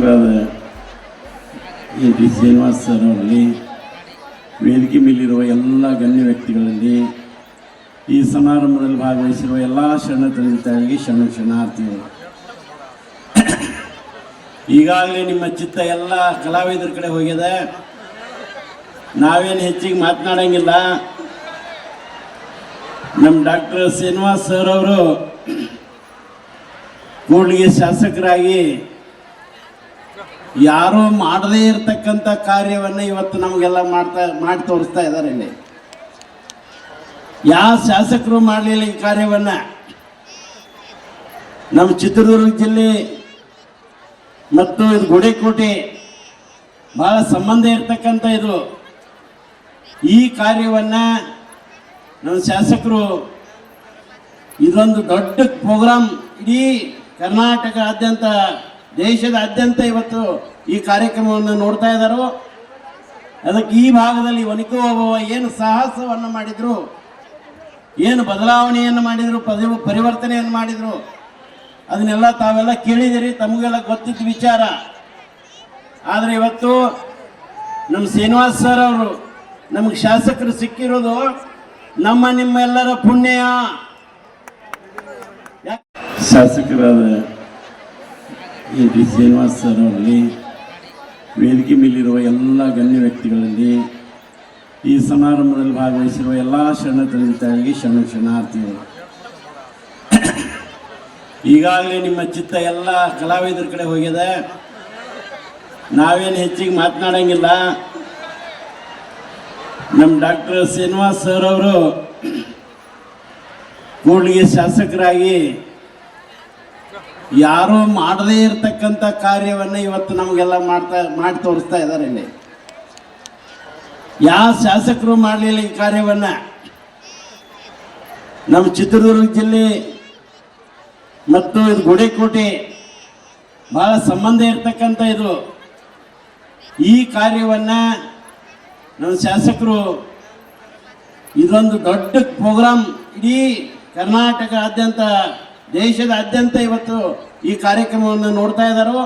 ಶಾಸಕರಾದ N T Srinivas sir ಅವರಲ್ಲಿ, ವೇದಿಕೆ ಮೇಲಿರುವ ಎಲ್ಲ ಗಣ್ಯ ವ್ಯಕ್ತಿಗಳಲ್ಲಿ, ಈ ಸಮಾರಂಭದಲ್ಲಿ ಭಾಗವಹಿಸಿರುವ ಎಲ್ಲ ಶರಣ ತಂದೆತಾಯಿಗಳಿಗೆ ಶರಣಾರ್ಥಿಗಳು. ಈಗಾಗಲೇ ನಿಮ್ಮ ಚಿತ್ತ ಎಲ್ಲ ಕಲಾವಿದರ ಕಡೆ ಹೋಗಿದೆ. ನಾವೇನು ಹೆಚ್ಚಿಗೆ ಮಾತನಾಡಂಗಿಲ್ಲ. ನಮ್ಮ ಡಾಕ್ಟರ್ ಶ್ರೀನಿವಾಸ್ ಸರ್ ಅವರು ಕೂಡ್ಲಿಗೆ ಶಾಸಕರಾಗಿ ಯಾರೂ ಮಾಡದೇ ಇರತಕ್ಕಂಥ ಕಾರ್ಯವನ್ನು ಇವತ್ತು ನಮಗೆಲ್ಲ ಮಾಡಿ ತೋರಿಸ್ತಾ ಇದ್ದಾರೆ. ಇಲ್ಲಿ ಯಾವ ಶಾಸಕರು ಮಾಡಲಿಲ್ಲ ಈ ಕಾರ್ಯವನ್ನು. ನಮ್ಮ ಚಿತ್ರದುರ್ಗ ಜಿಲ್ಲೆ ಮತ್ತು ಇದು ಗುಡೇಕೋಟೆ ಬಹಳ ಸಂಬಂಧ ಇರ್ತಕ್ಕಂಥ ಇದು. ಈ ಕಾರ್ಯವನ್ನು ನಮ್ಮ ಶಾಸಕರು ಇದೊಂದು ದೊಡ್ಡ ಪ್ರೋಗ್ರಾಮ್ ಇಡೀ ಕರ್ನಾಟಕದಾದ್ಯಂತ, ದೇಶದಾದ್ಯಂತ ಇವತ್ತು ಈ ಕಾರ್ಯಕ್ರಮವನ್ನು ನೋಡ್ತಾ ಇದ್ದಾರೋ. ಅದಕ್ಕೆ ಈ ಭಾಗದಲ್ಲಿ ವನಿಕೋ ಓಬವ್ವ ಏನು ಸಾಹಸವನ್ನು ಮಾಡಿದರು, ಏನು ಬದಲಾವಣೆಯನ್ನು ಮಾಡಿದರು, ಪರಿವರ್ತನೆಯನ್ನು ಮಾಡಿದರು, ಅದನ್ನೆಲ್ಲ ತಾವೆಲ್ಲ ಕೇಳಿದಿರಿ, ತಮಗೆಲ್ಲ ಗೊತ್ತಿದ್ದ ವಿಚಾರ. ಆದರೆ ಇವತ್ತು ನಮ್ಮ ಶ್ರೀನಿವಾಸ್ ಸರ್ ಅವರು ನಮಗೆ ಶಾಸಕರು ಸಿಕ್ಕಿರೋದು ನಿಮ್ಮೆಲ್ಲರ ಪುಣ್ಯ. ಶಾಸಕರಾದ ಎನ್ ಟಿ ಶ್ರೀನಿವಾಸ್ ಸರ್ ಅವರಲ್ಲಿ, ವೇದಿಕೆ ಮೇಲಿರುವ ಎಲ್ಲ ಗಣ್ಯ ವ್ಯಕ್ತಿಗಳಲ್ಲಿ, ಈ ಸಮಾರಂಭದಲ್ಲಿ ಭಾಗವಹಿಸಿರುವ ಎಲ್ಲ ಶರಣ ತಂದೆತಾಯಿಗಳಿಗೆ ಶರಣಾರ್ಥಿಗಳು. ಈಗಾಗಲೇ ನಿಮ್ಮ ಚಿತ್ತ ಎಲ್ಲ ಕಲಾವಿದರ ಕಡೆ ಹೋಗಿದೆ. ನಾವೇನು ಹೆಚ್ಚಿಗೆ ಮಾತನಾಡಂಗಿಲ್ಲ. ನಮ್ಮ ಡಾಕ್ಟರ್ ಶ್ರೀನಿವಾಸ್ ಸರ್ ಅವರು ಕೂಡ್ಲಿಗೆ ಶಾಸಕರಾಗಿ ಯಾರೂ ಮಾಡದೇ ಇರತಕ್ಕಂಥ ಕಾರ್ಯವನ್ನು ಇವತ್ತು ನಮಗೆಲ್ಲ ಮಾಡಿ ತೋರಿಸ್ತಾ ಇದ್ದಾರೆ. ಇಲ್ಲಿ ಯಾವ ಶಾಸಕರು ಮಾಡಲಿಲ್ಲ ಈ ಕಾರ್ಯವನ್ನು. ನಮ್ಮ ಚಿತ್ರದುರ್ಗ ಜಿಲ್ಲೆ ಮತ್ತು ಇದು ಗುಡೇಕೋಟೆ ಬಹಳ ಸಂಬಂಧ ಇರ್ತಕ್ಕಂಥ ಇದು. ಈ ಕಾರ್ಯವನ್ನು ನಮ್ಮ ಶಾಸಕರು ಇದೊಂದು ದೊಡ್ಡ ಪ್ರೋಗ್ರಾಮ್ ಇಡೀ ಕರ್ನಾಟಕದಾದ್ಯಂತ, ದೇಶದಾದ್ಯಂತ ಇವತ್ತು ಈ ಕಾರ್ಯಕ್ರಮವನ್ನು ನೋಡ್ತಾ ಇದ್ದಾರೋ.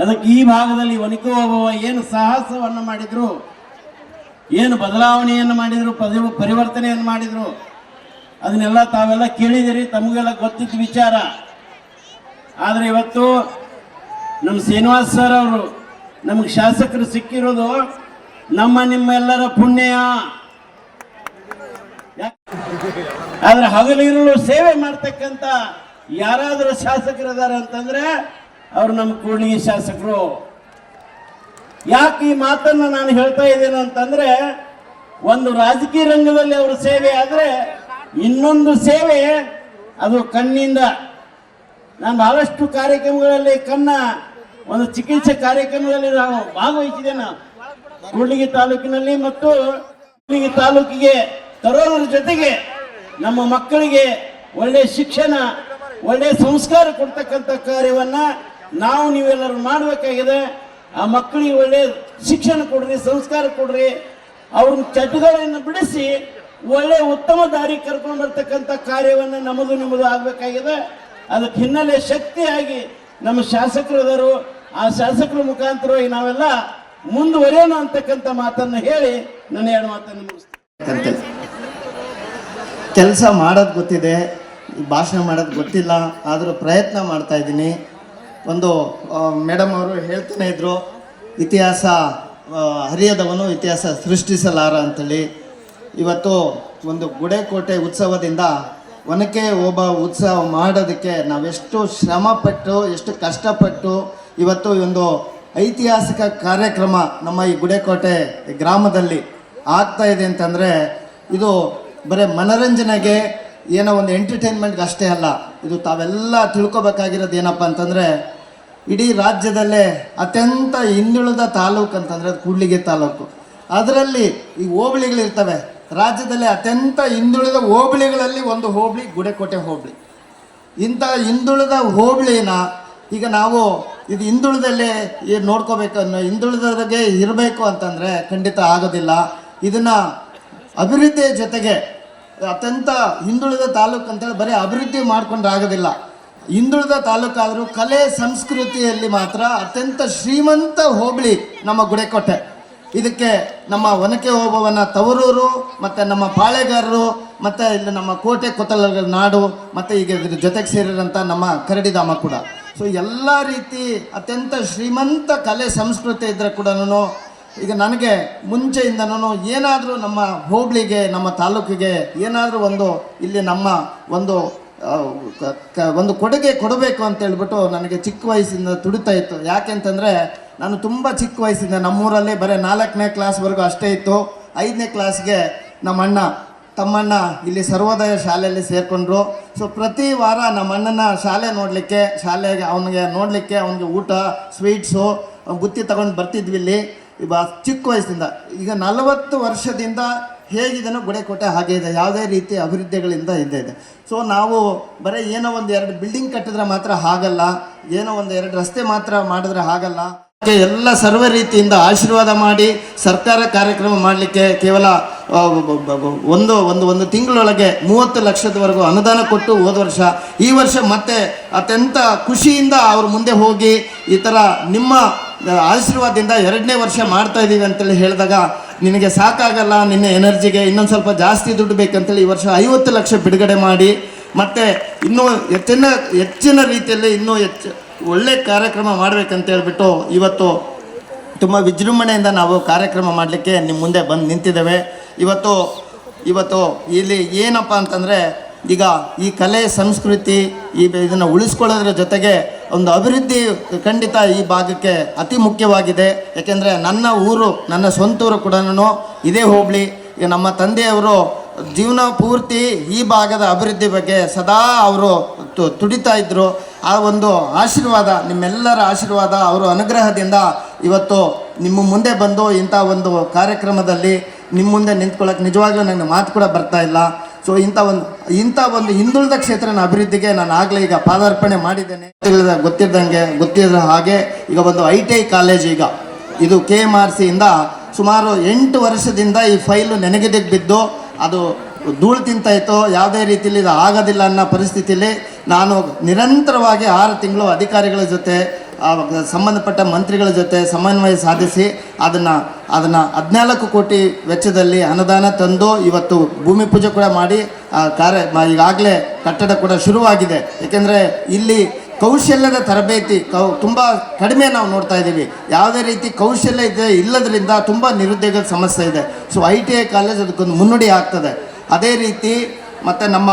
ಅದಕ್ಕೆ ಈ ಭಾಗದಲ್ಲಿ ವನಿಕೋ ಓಬವ್ವ ಏನು ಸಾಹಸವನ್ನು ಮಾಡಿದರು, ಏನು ಬದಲಾವಣೆಯನ್ನು ಮಾಡಿದರು, ಪರಿವರ್ತನೆಯನ್ನು ಮಾಡಿದರು, ಅದನ್ನೆಲ್ಲ ತಾವೆಲ್ಲ ಕೇಳಿದಿರಿ, ತಮಗೆಲ್ಲ ಗೊತ್ತಿದ್ದ ವಿಚಾರ. ಆದರೆ ಇವತ್ತು ನಮ್ಮ ಶ್ರೀನಿವಾಸ್ ಸರ್ ಅವರು ನಮಗೆ ಶಾಸಕರು ಸಿಕ್ಕಿರೋದು ನಿಮ್ಮೆಲ್ಲರ ಪುಣ್ಯ. ಆದ್ರೆ ಹಗಲಿರುಳು ಸೇವೆ ಮಾಡ್ತಕ್ಕಂಥ ಯಾರಾದರೂ ಶಾಸಕರಿದ್ದಾರೆ ಅಂತಂದ್ರೆ ಅವರು ನಮ್ಮ ಕೂಡ್ಲಿಗಿ ಶಾಸಕರು. ಯಾಕೆ ಈ ಮಾತನ್ನು ನಾನು ಹೇಳ್ತಾ ಇದ್ದೇನೆ ಅಂತಂದ್ರೆ, ಒಂದು ರಾಜಕೀಯ ರಂಗದಲ್ಲಿ ಅವರ ಸೇವೆ ಆದರೆ ಇನ್ನೊಂದು ಸೇವೆ ಅದು ಕಣ್ಣಿಂದ. ನಾನು ಬಹಳಷ್ಟು ಕಾರ್ಯಕ್ರಮಗಳಲ್ಲಿ ಒಂದು ಚಿಕಿತ್ಸೆ ಕಾರ್ಯಕ್ರಮದಲ್ಲಿ ನಾವು ಭಾಗವಹಿಸಿದ್ದೇನೆ. ಕೂಡ್ಲಿಗಿ ತಾಲೂಕಿನಲ್ಲಿ ಮತ್ತು ಕೂಡ್ಲಿಗಿ ತಾಲೂಕಿಗೆ ತರೋದ್ರ ಜೊತೆಗೆ ನಮ್ಮ ಮಕ್ಕಳಿಗೆ ಒಳ್ಳೆಯ ಶಿಕ್ಷಣ, ಒಳ್ಳೆಯ ಸಂಸ್ಕಾರ ಕೊಡ್ತಕ್ಕಂಥ ಕಾರ್ಯವನ್ನು ನೀವೆಲ್ಲರೂ ಮಾಡಬೇಕಾಗಿದೆ. ಆ ಮಕ್ಕಳಿಗೆ ಒಳ್ಳೆಯ ಶಿಕ್ಷಣ ಕೊಡ್ರಿ, ಸಂಸ್ಕಾರ ಕೊಡ್ರಿ, ಅವ್ರನ್ನ ಚಟಗಳನ್ನು ಬಿಡಿಸಿ ಒಳ್ಳೆಯ ಉತ್ತಮ ದಾರಿ ಕರ್ಕೊಂಡು ಬರ್ತಕ್ಕಂಥ ಕಾರ್ಯವನ್ನು ನಿಮ್ಮದು ಆಗಬೇಕಾಗಿದೆ. ಅದಕ್ಕೆ ಹಿನ್ನೆಲೆ ಶಕ್ತಿಯಾಗಿ ನಮ್ಮ ಶಾಸಕರು ಆ ಶಾಸಕರ ಮುಖಾಂತರವಾಗಿ ನಾವೆಲ್ಲ ಮುಂದುವರಿಯೋಣ ಅಂತಕ್ಕಂಥ ಮಾತನ್ನು ಹೇಳಿ ನನ್ನ ಎರಡು ಮಾತನ್ನು ಮುಗಿಸ್ತೇನೆ. ಕೆಲಸ ಮಾಡೋದು ಗೊತ್ತಿದೆ, ಭಾಷಣ ಮಾಡೋದು ಗೊತ್ತಿಲ್ಲ, ಆದರೂ ಪ್ರಯತ್ನ ಮಾಡ್ತಾ ಇದ್ದೀನಿ. ಒಂದು ಮೇಡಮ್ ಅವರು ಹೇಳ್ತಾನೆ ಇದ್ರು, ಇತಿಹಾಸ ಹರಿಯದವನು ಇತಿಹಾಸ ಸೃಷ್ಟಿಸಲಾರ ಅಂತೇಳಿ. ಇವತ್ತು ಒಂದು ಗುಡೇಕೋಟೆ ಉತ್ಸವದಿಂದ ಒನಕೆ ಓಬ ಉತ್ಸವ ಮಾಡೋದಕ್ಕೆ ನಾವೆಷ್ಟು ಶ್ರಮಪಟ್ಟು, ಎಷ್ಟು ಕಷ್ಟಪಟ್ಟು ಇವತ್ತು ಒಂದು ಐತಿಹಾಸಿಕ ಕಾರ್ಯಕ್ರಮ ನಮ್ಮ ಈ ಗುಡೇಕೋಟೆ ಗ್ರಾಮದಲ್ಲಿ ಆಗ್ತಾ ಇದೆ ಅಂತಂದರೆ, ಇದು ಬರೀ ಮನರಂಜನೆಗೆ, ಏನೋ ಒಂದು ಎಂಟರ್ಟೈನ್ಮೆಂಟ್ಗೆ ಅಷ್ಟೇ ಅಲ್ಲ. ಇದು ತಾವೆಲ್ಲ ತಿಳ್ಕೊಬೇಕಾಗಿರೋದು ಏನಪ್ಪ ಅಂತಂದರೆ, ಇಡೀ ರಾಜ್ಯದಲ್ಲೇ ಅತ್ಯಂತ ಹಿಂದುಳಿದ ತಾಲೂಕು ಅಂತಂದರೆ ಅದು ಕೂಡ್ಲಿಗಿ ತಾಲೂಕು. ಅದರಲ್ಲಿ ಈ ಹೋಬಳಿಗಳಿರ್ತವೆ. ರಾಜ್ಯದಲ್ಲಿ ಅತ್ಯಂತ ಹಿಂದುಳಿದ ಹೋಬಳಿಗಳಲ್ಲಿ ಒಂದು ಹೋಬಳಿ ಗುಡೇಕೋಟೆ ಹೋಬಳಿ. ಇಂಥ ಹಿಂದುಳಿದ ಹೋಬಳಿನ ಈಗ ನಾವು ಇದು ಹಿಂದುಳಿದಲ್ಲೇ ನೋಡ್ಕೋಬೇಕು, ಹಿಂದುಳಿದಾಗೆ ಇರಬೇಕು ಅಂತಂದರೆ ಖಂಡಿತ ಆಗೋದಿಲ್ಲ. ಇದನ್ನು ಅಭಿವೃದ್ಧಿಯ ಜೊತೆಗೆ ಅತ್ಯಂತ ಹಿಂದುಳಿದ ತಾಲೂಕು ಅಂತೇಳಿ ಬರೀ ಅಭಿವೃದ್ಧಿ ಮಾಡ್ಕೊಂಡ್ರೆ ಆಗೋದಿಲ್ಲ. ಹಿಂದುಳಿದ ತಾಲೂಕಾದರೂ ಕಲೆ ಸಂಸ್ಕೃತಿಯಲ್ಲಿ ಮಾತ್ರ ಅತ್ಯಂತ ಶ್ರೀಮಂತ ಹೋಬಳಿ ನಮ್ಮ ಗುಡೇಕೋಟೆ. ಇದಕ್ಕೆ ನಮ್ಮ ಒನಕೆ ಓಬವ್ವನ ತವರೂರು ಮತ್ತು ನಮ್ಮ ಪಾಳೆಗಾರರು ಮತ್ತು ಇಲ್ಲಿ ನಮ್ಮ ಕೋಟೆ ಕೊತ್ತಲಗಳ ನಾಡು ಮತ್ತು ಈಗ ಇದ್ರ ಜೊತೆಗೆ ಸೇರಿರೋಂಥ ನಮ್ಮ ಕರಡಿಧಾಮ ಕೂಡ. ಸೊ ಎಲ್ಲ ರೀತಿ ಅತ್ಯಂತ ಶ್ರೀಮಂತ ಕಲೆ ಸಂಸ್ಕೃತಿ ಇದ್ದರೆ ಕೂಡ ಈಗ ನನಗೆ ಮುಂಚೆಯಿಂದನೂ ಏನಾದರೂ ನಮ್ಮ ಹೋಬಳಿಗೆ ನಮ್ಮ ತಾಲೂಕಿಗೆ ಏನಾದರೂ ಇಲ್ಲಿ ನಮ್ಮ ಒಂದು ಕೊಡುಗೆ ಕೊಡಬೇಕು ಅಂತ ಹೇಳ್ಬಿಟ್ಟು ನನಗೆ ಚಿಕ್ಕ ವಯಸ್ಸಿಂದ ತುಡಿತಾ ಇತ್ತು. ಯಾಕೆಂತಂದರೆ ನಾನು ತುಂಬ ಚಿಕ್ಕ ವಯಸ್ಸಿಂದ ನಮ್ಮೂರಲ್ಲಿ ಬರೀ 4ನೇ ಕ್ಲಾಸ್ವರೆಗೂ ಅಷ್ಟೇ ಇತ್ತು. 5ನೇ ಕ್ಲಾಸ್ಗೆ ತಮ್ಮಣ್ಣ ಇಲ್ಲಿ ಸರ್ವೋದಯ ಶಾಲೆಯಲ್ಲಿ ಸೇರಿಕೊಂಡ್ರು. ಸೊ ಪ್ರತಿ ವಾರ ನಮ್ಮ ಅಣ್ಣನ ಶಾಲೆಗೆ ಅವನಿಗೆ ಊಟ ಸ್ವೀಟ್ಸು ಬುತ್ತಿ ತಗೊಂಡು ಬರ್ತಿದ್ವಿ ಇಲ್ಲಿ ಚಿಕ್ಕ ವಯಸ್ಸಿಂದ. ಈಗ 40 ವರ್ಷದಿಂದ ಹೇಗಿದೆನೋ ಗುಡೇಕೋಟೆ ಹಾಗೆ ಇದೆ, ಯಾವುದೇ ರೀತಿ ಅಭಿವೃದ್ಧಿಗಳಿಂದ ಇದೆ. ಸೊ ನಾವು ಬರೀ ಏನೋ 1-2 ಬಿಲ್ಡಿಂಗ್ ಕಟ್ಟಿದ್ರೆ ಮಾತ್ರ ಹಾಗಲ್ಲ, ಏನೋ 1-2 ರಸ್ತೆ ಮಾತ್ರ ಮಾಡಿದ್ರೆ ಹಾಗಲ್ಲ. ಎಲ್ಲ ಸರ್ವ ರೀತಿಯಿಂದ ಆಶೀರ್ವಾದ ಮಾಡಿ ಸರ್ಕಾರ ಕಾರ್ಯಕ್ರಮ ಮಾಡಲಿಕ್ಕೆ ಕೇವಲ ಒಂದು ತಿಂಗಳೊಳಗೆ 30 ಲಕ್ಷದವರೆಗೂ ಅನುದಾನ ಕೊಟ್ಟು ಹೋದ ವರ್ಷ, ಈ ವರ್ಷ ಮತ್ತೆ ಅತ್ಯಂತ ಖುಷಿಯಿಂದ ಅವ್ರ ಮುಂದೆ ಹೋಗಿ ಈ ಥರ ನಿಮ್ಮ ಆಶೀರ್ವಾದದಿಂದ 2ನೇ ವರ್ಷ ಮಾಡ್ತಾ ಇದ್ದೀವಿ ಅಂತೇಳಿ ಹೇಳಿದಾಗ ನಿನಗೆ ಸಾಕಾಗಲ್ಲ, ನಿನ್ನ ಎನರ್ಜಿಗೆ ಇನ್ನೊಂದು ಸ್ವಲ್ಪ ಜಾಸ್ತಿ ದುಡ್ಡು ಬೇಕಂತೇಳಿ ಈ ವರ್ಷ 50 ಲಕ್ಷ ಬಿಡುಗಡೆ ಮಾಡಿ ಮತ್ತೆ ಇನ್ನೂ ಹೆಚ್ಚಿನ ರೀತಿಯಲ್ಲಿ ಇನ್ನೂ ಒಳ್ಳೆ ಕಾರ್ಯಕ್ರಮ ಮಾಡಬೇಕಂತ ಹೇಳ್ಬಿಟ್ಟು ಇವತ್ತು ತುಂಬ ವಿಜೃಂಭಣೆಯಿಂದ ನಾವು ಕಾರ್ಯಕ್ರಮ ಮಾಡಲಿಕ್ಕೆ ನಿಮ್ಮ ಮುಂದೆ ಬಂದು ನಿಂತಿದ್ದೇವೆ. ಇವತ್ತು ಇಲ್ಲಿ ಏನಪ್ಪ ಅಂತಂದರೆ ಈಗ ಈ ಕಲೆ ಸಂಸ್ಕೃತಿ ಇದನ್ನು ಉಳಿಸ್ಕೊಳ್ಳೋದ್ರ ಜೊತೆಗೆ ಒಂದು ಅಭಿವೃದ್ಧಿ ಖಂಡಿತ ಈ ಭಾಗಕ್ಕೆ ಅತಿ ಮುಖ್ಯವಾಗಿದೆ. ಯಾಕೆಂದರೆ ನನ್ನ ಊರು, ನನ್ನ ಸ್ವಂತ ಊರು ಕೂಡ ಇದೇ ಹೋಬಳಿ. ನಮ್ಮ ತಂದೆಯವರು ಜೀವನ ಪೂರ್ತಿ ಈ ಭಾಗದ ಅಭಿವೃದ್ಧಿ ಬಗ್ಗೆ ಸದಾ ಅವರು ತುಡಿತಾ ಇದ್ದರು. ಆ ಒಂದು ಆಶೀರ್ವಾದ, ನಿಮ್ಮೆಲ್ಲರ ಆಶೀರ್ವಾದ, ಅವರ ಅನುಗ್ರಹದಿಂದ ಇವತ್ತು ನಿಮ್ಮ ಮುಂದೆ ಬಂದು ಇಂಥ ಒಂದು ಕಾರ್ಯಕ್ರಮದಲ್ಲಿ ನಿಮ್ಮ ಮುಂದೆ ನಿಂತ್ಕೊಳ್ಳೋಕೆ ನಿಜವಾಗ್ಲೂ ನನಗೆ ಮಾತು ಕೂಡ ಬರ್ತಾ ಇಲ್ಲ. ಸೊ ಇಂಥ ಒಂದು ಹಿಂದುಳಿದ ಕ್ಷೇತ್ರನ ಅಭಿವೃದ್ಧಿಗೆ ನಾನು ಆಗಲೇ ಈಗ ಪಾದಾರ್ಪಣೆ ಮಾಡಿದ್ದೇನೆ. ಗೊತ್ತಿದ್ದ ಹಾಗೆ ಈಗ ಒಂದು ITI ಕಾಲೇಜ್, ಈಗ ಇದು KMRC ಇಂದ ಸುಮಾರು 8 ವರ್ಷದಿಂದ ಈ ಫೈಲು ನೆನೆಗೆದಕ್ಕೆ ಬಿದ್ದು ಅದು ಧೂಳು ತಿಂತಾಯಿತು. ಯಾವುದೇ ರೀತಿಯಲ್ಲಿ ಇದು ಆಗೋದಿಲ್ಲ ಅನ್ನೋ ಪರಿಸ್ಥಿತಿಯಲ್ಲಿ ನಾನು ನಿರಂತರವಾಗಿ 6 ತಿಂಗಳು ಅಧಿಕಾರಿಗಳ ಜೊತೆ ಸಂಬಂಧಪಟ್ಟ ಮಂತ್ರಿಗಳ ಜೊತೆ ಸಮನ್ವಯ ಸಾಧಿಸಿ ಅದನ್ನು 14 ಕೋಟಿ ವೆಚ್ಚದಲ್ಲಿ ಅನುದಾನ ತಂದು ಇವತ್ತು ಭೂಮಿ ಪೂಜೆ ಕೂಡ ಮಾಡಿ ಈಗಾಗಲೇ ಕಟ್ಟಡ ಕೂಡ ಶುರುವಾಗಿದೆ. ಏಕೆಂದರೆ ಇಲ್ಲಿ ಕೌಶಲ್ಯದ ತರಬೇತಿ ತುಂಬ ಕಡಿಮೆ ನಾವು ನೋಡ್ತಾ ಇದ್ದೀವಿ. ಯಾವುದೇ ರೀತಿ ಕೌಶಲ್ಯ ಇಲ್ಲದ್ರಿಂದ ತುಂಬ ನಿರುದ್ಯೋಗದ ಸಮಸ್ಯೆ ಇದೆ. ಸೊ ITI ಕಾಲೇಜ್ ಅದಕ್ಕೊಂದು ಮುನ್ನುಡಿ ಆಗ್ತದೆ. ಅದೇ ರೀತಿ ಮತ್ತು ನಮ್ಮ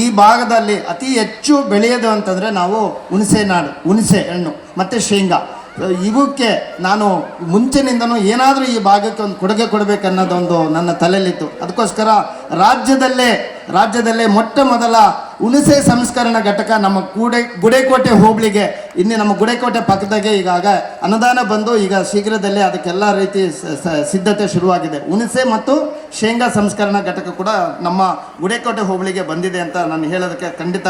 ಈ ಭಾಗದಲ್ಲಿ ಅತಿ ಹೆಚ್ಚು ಬೆಳೆಯೋದು ಅಂತಂದರೆ ನಾವು ಹುಣಸೆ ಹಣ್ಣು ಮತ್ತು ಶೇಂಗಾ. ಇವಕ್ಕೆ ನಾನು ಮುಂಚಿನಿಂದನೂ ಏನಾದರೂ ಈ ಭಾಗಕ್ಕೆ ಒಂದು ಕೊಡುಗೆ ಕೊಡಬೇಕನ್ನೋದೊಂದು ನನ್ನ ತಲೆಯಲ್ಲಿತ್ತು. ಅದಕ್ಕೋಸ್ಕರ ರಾಜ್ಯದಲ್ಲೇ ಮೊಟ್ಟ ಮೊದಲ ಹುಣಸೆ ಸಂಸ್ಕರಣಾ ಘಟಕ ನಮ್ಮ ಗುಡೇಕೋಟೆ ಹೋಬಳಿಗೆ, ಇನ್ನು ನಮ್ಮ ಗುಡೇಕೋಟೆ ಪಕ್ಕದಾಗೆ ಈಗಾಗ ಅನುದಾನ ಬಂದು ಈಗ ಶೀಘ್ರದಲ್ಲೇ ಅದಕ್ಕೆಲ್ಲ ರೀತಿ ಸಿದ್ಧತೆ ಶುರುವಾಗಿದೆ. ಹುಣಸೆ ಮತ್ತು ಶೇಂಗಾ ಸಂಸ್ಕರಣಾ ಘಟಕ ಕೂಡ ನಮ್ಮ ಗುಡೇಕೋಟೆ ಹೋಬಳಿಗೆ ಬಂದಿದೆ ಅಂತ ನಾನು ಹೇಳೋದಕ್ಕೆ ಖಂಡಿತ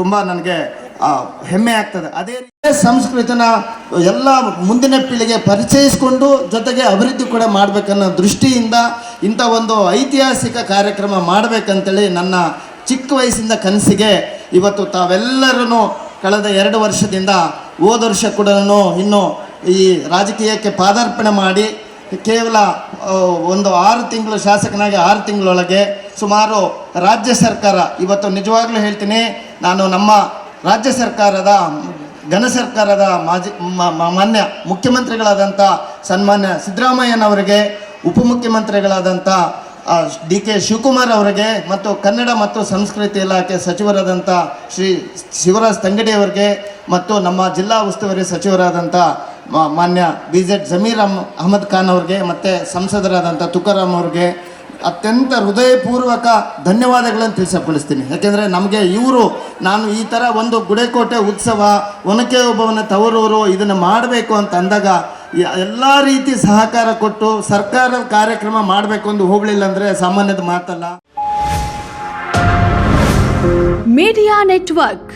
ತುಂಬ ನನಗೆ ಹೆಮ್ಮೆ ಆಗ್ತದೆ. ಅದೇ ರೀತಿ ಸಂಸ್ಕೃತಿನ ಎಲ್ಲ ಮುಂದಿನ ಪೀಳಿಗೆ ಪರಿಚಯಿಸಿಕೊಂಡು ಜೊತೆಗೆ ಅಭಿವೃದ್ಧಿ ಕೂಡ ಮಾಡಬೇಕನ್ನೋ ದೃಷ್ಟಿಯಿಂದ ಇಂಥ ಒಂದು ಐತಿಹಾಸಿಕ ಕಾರ್ಯಕ್ರಮ ಮಾಡಬೇಕಂತೇಳಿ ನನ್ನ ಚಿಕ್ಕ ವಯಸ್ಸಿಂದ ಕನಸಿಗೆ ಇವತ್ತು ತಾವೆಲ್ಲರೂ ಕಳೆದ 2 ವರ್ಷದಿಂದ ಹೋದ ವರ್ಷ ಕೂಡ ಇನ್ನೂ ಈ ರಾಜಕೀಯಕ್ಕೆ ಪಾದಾರ್ಪಣೆ ಮಾಡಿ ಕೇವಲ ಒಂದು 6 ತಿಂಗಳು ಶಾಸಕನಾಗಿ 6 ತಿಂಗಳೊಳಗೆ ಸುಮಾರು ರಾಜ್ಯ ಸರ್ಕಾರ, ಇವತ್ತು ನಿಜವಾಗ್ಲೂ ಹೇಳ್ತೀನಿ, ನಾನು ನಮ್ಮ ರಾಜ್ಯ ಸರ್ಕಾರದ ಘನ ಸರ್ಕಾರದ ಮಾನ್ಯ ಮುಖ್ಯಮಂತ್ರಿಗಳಾದಂಥ ಸನ್ಮಾನ್ಯ ಸಿದ್ದರಾಮಯ್ಯನವರಿಗೆ, ಉಪಮುಖ್ಯಮಂತ್ರಿಗಳಾದಂಥ DK ಶಿವಕುಮಾರ್ ಅವರಿಗೆ ಮತ್ತು ಕನ್ನಡ ಮತ್ತು ಸಂಸ್ಕೃತಿ ಇಲಾಖೆ ಸಚಿವರಾದಂಥ ಶ್ರೀ ಶಿವರಾಜ್ ತಂಗಡಿ ಅವರಿಗೆ ಮತ್ತು ನಮ್ಮ ಜಿಲ್ಲಾ ಉಸ್ತುವಾರಿ ಸಚಿವರಾದಂಥ ಮಾನ್ಯ BZ ಜಮೀರ್ ಅಹಮದ್ ಖಾನ್ ಅವ್ರಿಗೆ ಮತ್ತು ಸಂಸದರಾದಂಥ ತುಕಾರಾಮ್ ಅವ್ರಿಗೆ ಅತ್ಯಂತ ಹೃದಯಪೂರ್ವಕ ಧನ್ಯವಾದಗಳನ್ನು ತಿಳಿಸಪಡಿಸ್ತೀನಿ. ಯಾಕೆಂದರೆ ನಮಗೆ ನಾನು ಈ ಥರ ಒಂದು ಗುಡೇಕೋಟೆ ಉತ್ಸವ, ಒನಕೆ ಓಬವ್ವನ ತವರೂರು ಇದನ್ನು ಮಾಡಬೇಕು ಅಂತ ಅಂದಾಗ ಎಲ್ಲ ರೀತಿ ಸಹಕಾರ ಕೊಟ್ಟು ಸರ್ಕಾರದ ಕಾರ್ಯಕ್ರಮ ಮಾಡಬೇಕು ಅಂತ ಹೋಗಲಿಲ್ಲ ಅಂದರೆ ಸಾಮಾನ್ಯದ ಮಾತಲ್ಲ. Media network